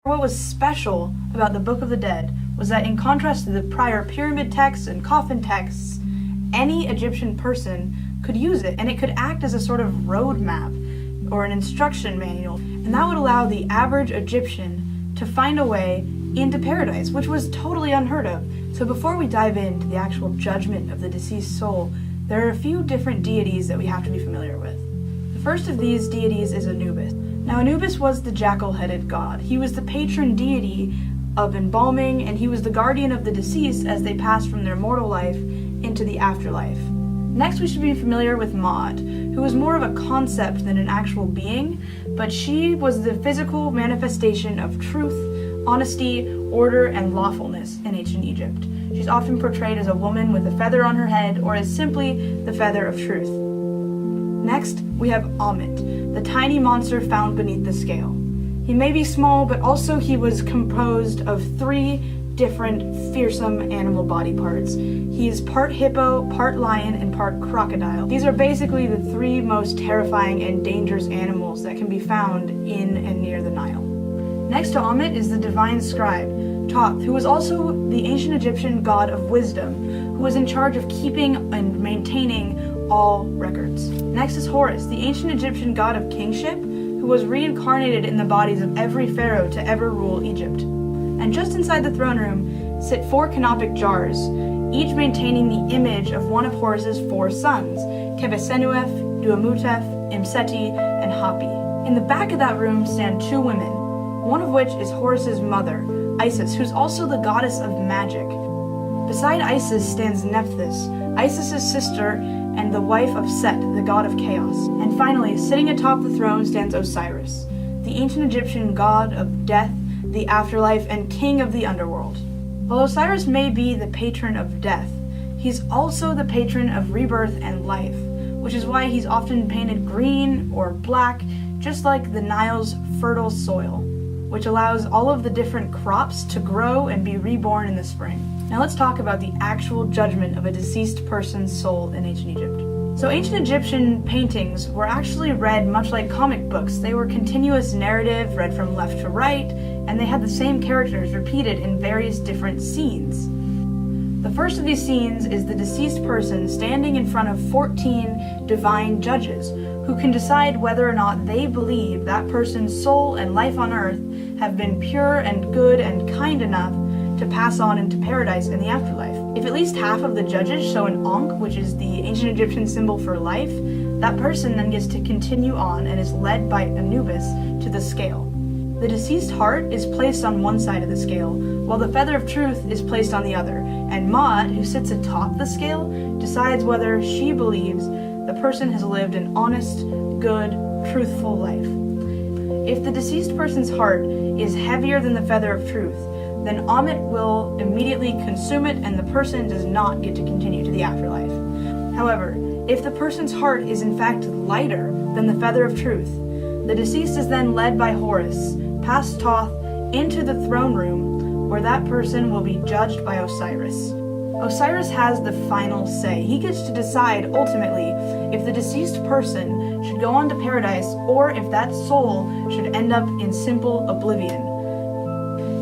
What was special about the Book of the Dead was that in contrast to the prior pyramid texts and coffin texts, any Egyptian person could use it, and it could act as a sort of roadmap or an instruction manual, and that would allow the average Egyptian to find a way into paradise, which was totally unheard of. So before we dive into the actual judgment of the deceased soul, there are a few different deities that we have to be familiar with. The first of these deities is Anubis. Now, Anubis was the jackal-headed god. He was the patron deity of embalming, and he was the guardian of the deceased as they passed from their mortal life into the afterlife. Next, we should be familiar with Maat, who was more of a concept than an actual being, but she was the physical manifestation of truth, honesty, order, and lawfulness in ancient Egypt. She's often portrayed as a woman with a feather on her head, or as simply the feather of truth. Next, we have Ammit, the tiny monster found beneath the scale. He may be small, but also he was composed of 3 different fearsome animal body parts. He is part hippo, part lion, and part crocodile. These are basically the 3 most terrifying and dangerous animals that can be found in and near the Nile. Next to Ammit is the divine scribe, Thoth, who was also the ancient Egyptian god of wisdom, who was in charge of keeping and maintaining all records. Next is Horus, the ancient Egyptian god of kingship, who was reincarnated in the bodies of every pharaoh to ever rule Egypt. And just inside the throne room sit 4 canopic jars, each maintaining the image of one of Horus's 4 sons, Qebehsenuef, Duamutef, Imseti, and Hapi. In the back of that room stand 2 women, one of which is Horus's mother, Isis, who's also the goddess of magic. Beside Isis stands Nephthys, Isis's sister and the wife of Set, the god of chaos. And finally, sitting atop the throne stands Osiris, the ancient Egyptian god of death, the afterlife, and king of the underworld. While Osiris may be the patron of death, he's also the patron of rebirth and life, which is why he's often painted green or black, just like the Nile's fertile soil, which allows all of the different crops to grow and be reborn in the spring. Now let's talk about the actual judgment of a deceased person's soul in ancient Egypt. So ancient Egyptian paintings were actually read much like comic books. They were continuous narrative, read from left to right, and they had the same characters repeated in various different scenes. The first of these scenes is the deceased person standing in front of 14 divine judges who can decide whether or not they believe that person's soul and life on earth have been pure and good and kind enough to pass on into paradise in the afterlife. If at least half of the judges show an Ankh, which is the ancient Egyptian symbol for life, that person then gets to continue on and is led by Anubis to the scale. The deceased heart is placed on one side of the scale, while the feather of truth is placed on the other, and Maat, who sits atop the scale, decides whether she believes the person has lived an honest, good, truthful life. If the deceased person's heart is heavier than the feather of truth, then Ammit will immediately consume it and the person does not get to continue to the afterlife. However, if the person's heart is in fact lighter than the feather of truth, the deceased is then led by Horus, past Thoth, into the throne room, where that person will be judged by Osiris. Osiris has the final say. He gets to decide, ultimately, if the deceased person should go on to paradise or if that soul should end up in simple oblivion.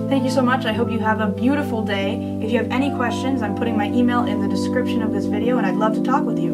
Thank you so much. I hope you have a beautiful day. If you have any questions, I'm putting my email in the description of this video, and I'd love to talk with you.